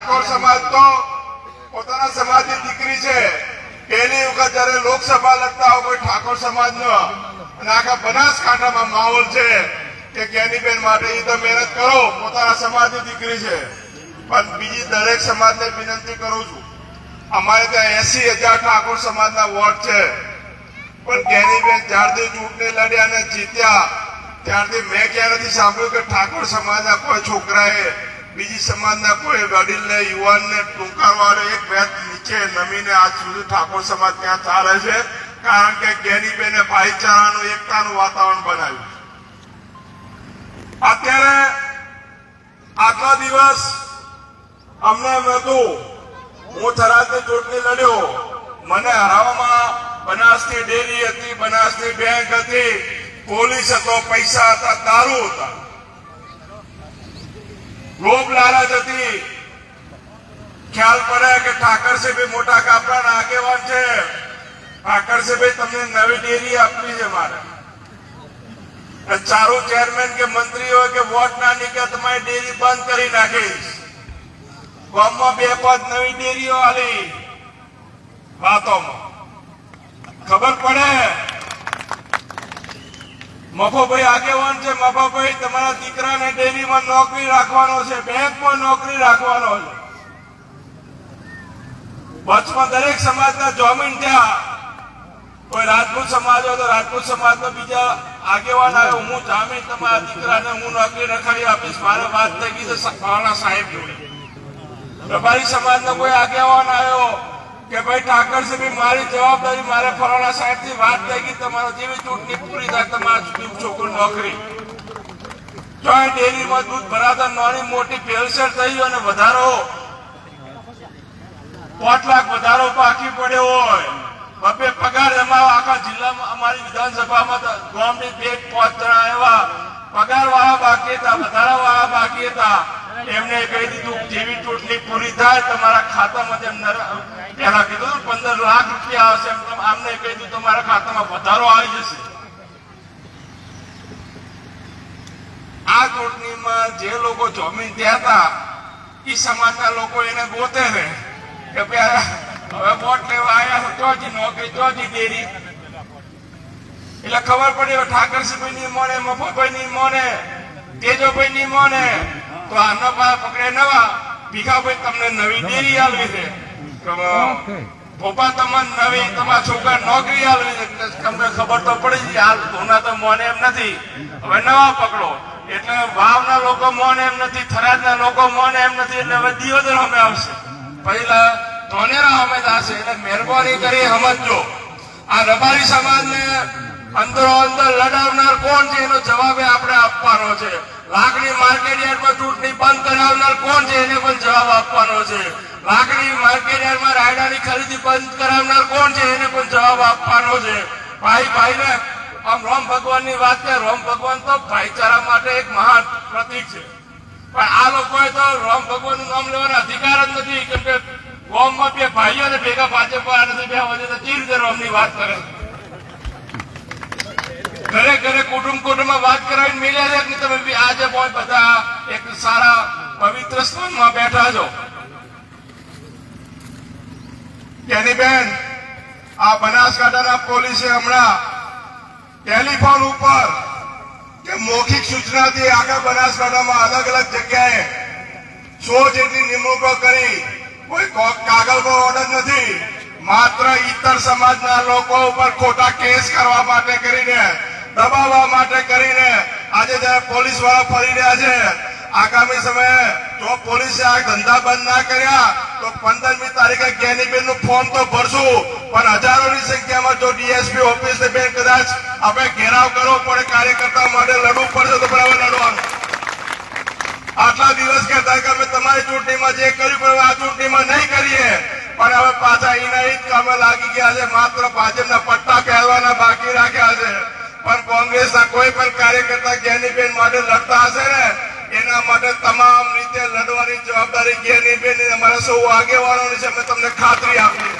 ઠાકોર સમાજ તો પોતાના સમાજની દીકરી છે. પહેલી વખત જયારે લોકસભા લડતા હોય કોઈ ઠાકોર સમાજનો અને આખા બનાસકાંઠામાં માહોલ છે કે જ્ઞાનીબેન માટે એ તો મહેનત કરો, પોતાના સમાજની દીકરી છે. પણ બીજી દરેક સમાજને વિનંતી કરું છું, અમારે ત્યાં 80,000 ઠાકોર સમાજના વોટ છે. પણ જ્ઞાનીબેન જ્યારથી ચૂંટણી લડ્યા અને જીત્યા ત્યારથી મેં ક્યાં નથી સાંભળ્યું કે ઠાકોર સમાજના કોઈ છોકરાએ બીજી સમાજના કોઈ વડીલને યુવાનને ટૂંકારવાળો એક ભેદ નીચે નમીને આજ સુધી ઠાકોર સમાજ ત્યાં ચાલે છે. કારણ કે જ્ઞાનીબેને ભાઈચારાનું એકતાનું વાતાવરણ બનાવ્યું. અત્યારે આટલા દિવસ અમને એમ હતું, હું થરાદની ચૂંટણી લડ્યો, મને હરાવવામાં બનાસની ડેરી હતી, બનાસની બેંક હતી, પોલીસ હતો, પૈસા હતા, દારૂ હતા, લોભ લાલચ હતી. ખ્યાલ પડે કે ઠાકરસિંહભાઈ મોટા કાપડાના આગેવાન છે. ઠાકરસિંહભાઈ તમને નવી ડેરી આપવી છે મારે. ચારો ચેરમેન કે મંત્રી હોય કે વોટ ના નીકળે તમારી ડેરી બંધ કરી નાખીશ. ગામમાં 2 પદ નવી ડેરીઓ આલી વાતોમાં ખબર પડે. મફોભાઈ આગેવાન છે, મફોભાઈ તમારા દીકરાને ડેરીમાં નોકરી રાખવાનો છે, બેંકમાં નોકરી રાખવાનો છે. વચમાં દરેક સમાજના જોમીન થયા. કોઈ રાજપૂત સમાજ હોય તો રાજપૂત સમાજના બીજા આગેવાન આવ્યો, હું જામીન તમારા દીકરાને હું નોકરી રખાડી આપીશ. મારે વાત થઈ ગઈ છે ફલાણા સાહેબ જોડે. રબારી સમાજનો કોઈ આગેવાન આવ્યો કે ભાઈ ઠાકરસિંહ મારી જવાબદારી, મારે ફલાણા સાહેબ થી વાત થઈ ગઈ, તમારો જેવી ચૂંટણી પૂરી થાય તમારા છોકરો નોકરી. જોઈન્ટ ડેરીમાં દૂધ ભરાતા નાની મોટી ભેળસેળ થઈ અને વધારો 5 લાખ વધારો બાકી પડ્યો હોય, બબે પગાર એમાં આખા જિલ્લામાં અમારી વિધાનસભામાં ગામની 2-5 જણા એવા પગાર વાળા બાકી હતા, વધારા વાળા બાકી હતા. એમને કહી દીધું જેવી ચૂંટણી પૂરી થાય તમારા ખાતામાં, પેલા કીધું 15 લાખ રૂપિયા આવશે, આમને કહી દીધું તમારા ખાતામાં વધારો આવી જશે. આ ચૂંટણીમાં જે લોકો જોમીન થયા હતા એ સમાજના લોકો એને ગોતે છે કે હવે વોટ લેવા આવ્યા તો જ નોકરી, તો જ ડેરી. એટલે ખબર પડી ઠાકરસિંહભાઈ ની મોને, મફતભાઈ ની મોને, તેજોભાઈ ની મોને તો આના પા પકડે નવા ભીખાભાઈ તમને નવી ડેરી આલવી છે, ભોપા તમને નવી તમારા છોકરા નોકરી આલવી છે. તમને ખબર તો પડી હાલ ધોના તો મોને એમ નથી, હવે નવા પકડો. એટલે વાવના લોકો મોને એમ નથી, થરાદના લોકો મોને એમ નથી, એટલે હવે દિયોદર અમે આવશે, પહેલા ધોનેરા અમે થશે. એટલે મહેરબાની કરી સમજો, આ રબારી સમાજને અંદરો અંદર લડાવનાર કોણ છે એનો જવાબ આપણે આપવાનો છે. લાકડી માર્કેટયાર્ડમાં ચૂંટણી બંધ કરાવનાર કોણ છે એને પણ જવાબ આપવાનો છે. લાકડી માર્કેટયાર્ડમાં રાયડાની ખરીદી બંધ કરાવનાર કોણ છે એને પણ જવાબ આપવાનો છે. ભાઈ ભાઈને આમ રામ ભગવાનની વાત છે, રામ ભગવાન તો ભાઈચારા માટે એક મહાન પ્રતીક છે. પણ આ લોકોએ તો રામ ભગવાનનું નામ લેવાનો અધિકાર જ નથી, કેમ કે ગામમાં 2 ભાઈઓને ભેગા ભાજપ વાળા નથી, 2 વચ્ચે તો ચી રીતે રામની વાત કરે છે. ઘરે ઘરે કુટુંબમાં વાત કરાવીને મિલ્યા છે કે તમે આજે બધા એક સારા પવિત્ર સ્થાનમાં બેઠા છો. જ્ઞાનીબેન, આ બનાસકાંઠાના પોલીસે હમણાં ટેલિફોન ઉપર કે મૌખિક સૂચનાથી આખા બનાસકાંઠામાં અલગ અલગ જગ્યાએ 100 જેટલી નિમણૂકો કરી. કોઈ કાગળનો ઓર્ડર નથી, માત્ર ઇતર સમાજના લોકો ઉપર ખોટા કેસ કરવા માટે કરીને, દબાવવા માટે કરીને આજે જયારે પોલીસ વાળા ફરી રહ્યા છે. આગામી સમયે જો પોલીસે આ ધંધા બંધ ના કર્યા તો 15મી તારીખે જ્ઞાનીબેન નું ફોર્મ તો ભરશું, પણ હજારોની સંખ્યામાં જો ડીએસપી ઓફિસ ને બેન કદાચ આપણે ઘેરાવ કરવો પડે, કાર્યકર્તા માટે લડવું પડશે તો બરાબર લડવાનું. આટલા દિવસ કહેતા કે અમે તમારી ચૂંટણીમાં જે કર્યું પણ આ ચૂંટણીમાં નહીં કરીએ, પણ હવે પાછા એના જ કામે લાગી ગયા છે. માત્ર ભાજપના પટ્ટા પહેરવાના બાકી રાખ્યા છે. પણ કોંગ્રેસના કોઈ પણ કાર્યકર્તા જ્ઞાનીબેન માટે લડતા હશે ને એના માટે તમામ રીતે લડવાની જવાબદારી જ્ઞાનીબેન અમારા સૌ આગેવાનોની છે, અમે તમને ખાતરી આપી.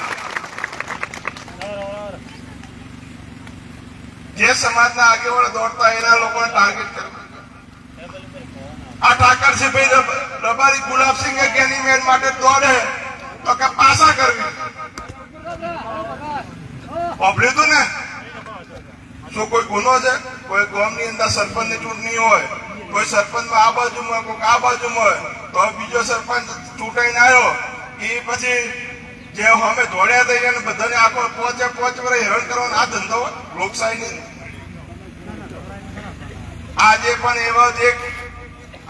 જે સમાજના આગેવાનો દોડતા એના લોકોને ટાર્ગેટ કરવું. આ ઠાકરસિંહભાઈ રબારી ગુલાબસિંહ કેની મેન માટે દોડે તો કે પાસા કરવી વાપર્યું હતું ને શું કોઈ ગુનો છે કોઈ ગામની અંદર સરપંચની ચૂંટણી હોય કોઈ સરપંચમાં આ બાજુમાં કોઈ આ બાજુમાં હોય તો બીજો સરપંચ ચૂંટાઈને આવ્યો એ પછી જે અમે દોડ્યા થઈ અને બધાને આખો પોચે વર્ષ હેરાન કરવાનો આ ધંધો લોકશાહી આજે પણ એવા જ એક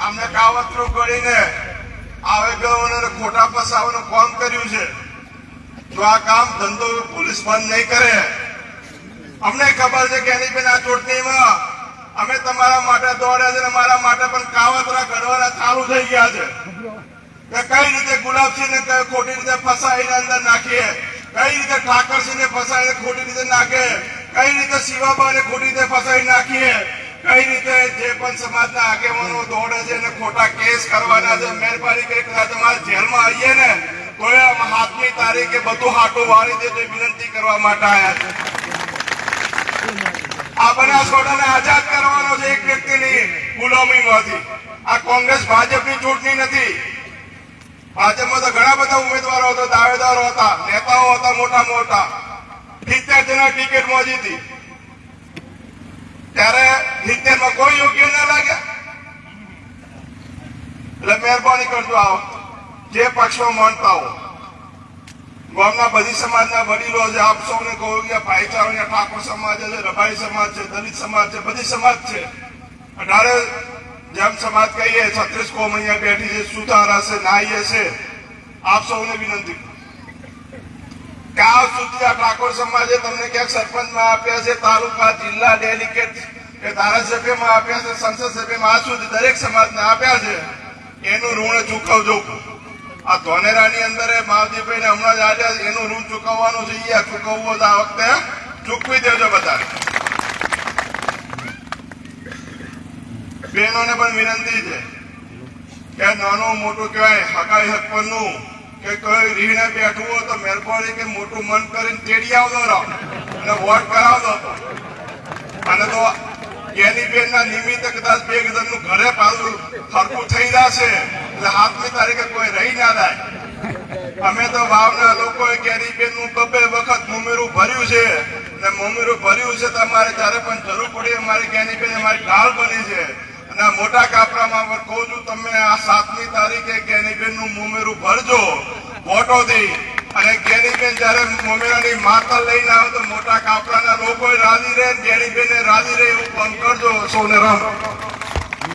અમને કાવતરું કરીને આવે ગયો ખોટા ફસાવાનું કામ કર્યું છે જો આ કામ ધંધો પોલીસ બંધ નહીં કરે અમને ખબર છે કે એની આ ચૂંટણીમાં અમે તમારા માટે દોડ્યા છે મારા માટે પણ કાવતરા ઘડવાના ચાલુ થઈ ગયા છે કે કઈ રીતે ગુલાબસિંહ ને ખોટી રીતે ફસાઈને અંદર નાખીએ કઈ રીતે ઠાકરસિંહ ને ફસાઈને ખોટી રીતે નાખે કઈ રીતે શિવાબા ને ખોટી રીતે ફસાઈ નાખીએ કઈ રીતે જે પણ સમાજના આગેવાનો દોડે છે એને ખોટા કેસ કરવાના છે મહેરબાની કરી તમારે જેલમાં આવીએ ને તો 7મી તારીખે બધું હાટું વાળી દે વિનંતી કરવા માટે આવ્યા છે આ બનાસકાંઠાને આઝાદ કરવાનો છે એક વ્યક્તિની ગુલામીમાંથી આ કોંગ્રેસ ભાજપની ચૂંટણી નથી ભાજપમાં તો ઘણા બધા ઉમેદવારો હતા દાવેદારો હતા નેતાઓ હતા મોટા મોટા 70 જણા ટિકિટમાં જીતી ત્યારે 70 કોઈ યોગ્ય ના લાગ્યા એટલે મહેરબાની કરજો આવો જે પક્ષમાં માનતા હો ગામના બધી સમાજના વડીલો છે આપ સૌને કહું કે ભાઈચારો ઠાકોર સમાજ છે રબારી સમાજ છે દલિત સમાજ છે બધી સમાજ છે 18 જેમ સમાજ કહીએ 36 કોમ અહીંયા બેઠી છે સુધારા છે નાઈએ છે આપ સૌને વિનંતી કે આ સુધી આ ઠાકોર સમાજે તમને ક્યાંક સરપંચમાં આપ્યા છે તાલુકા જિલ્લા ડેલિગેટ કે ધારાસભ્યમાં આપ્યા છે સંસદ સભ્યમાં આ સુધી દરેક સમાજને આપ્યા છે એનું ઋણ ચૂકવજો આ ધોનેરાની અંદર માવજીભાઈ ને હમણાં જ આવ્યા એનું ઋણ ચૂકવવાનું છે ચૂકવવું આ વખતે ચૂકવી દેજો બધા બહેનોને પણ વિનંતી છે કે નાનું મોટું કહેવાય હકાઈ હકપણનું કે કોઈ રીને બેઠવું હોય તો મહેરબાની કે મોટું મન કરીને તેડી આવતો રહો અને વોટ કરાવતો અને તો એની બેનના નિમિત્તે કદાચ 2 ગજનું ઘરે પાછું ખરખું થઈ જશે એટલે 7મી તારીખે કોઈ રહી ના જાય અમે તો વાવના લોકોએ કેરી બેનનું 2 વખત મુમેરું ભર્યું છે અને મુમેરું ભર્યું છે તમારે જ્યારે પણ જરૂર પડી અમારી કેની બેન અમારી ઢાલ બની છે અને આ મોટા કાપરામાં કહું છું તમે આ 7મી તારીખે કેનીબેન નું મુમેરું ભરજો ફોટોથી અને કેનીબેન જયારે મુમેરાની માતા લઈને આવે તો મોટા કાપરાના લોકો રાજી રહે કેનીબેન રાજી રહે એવું કામ કરજો સૌને રામ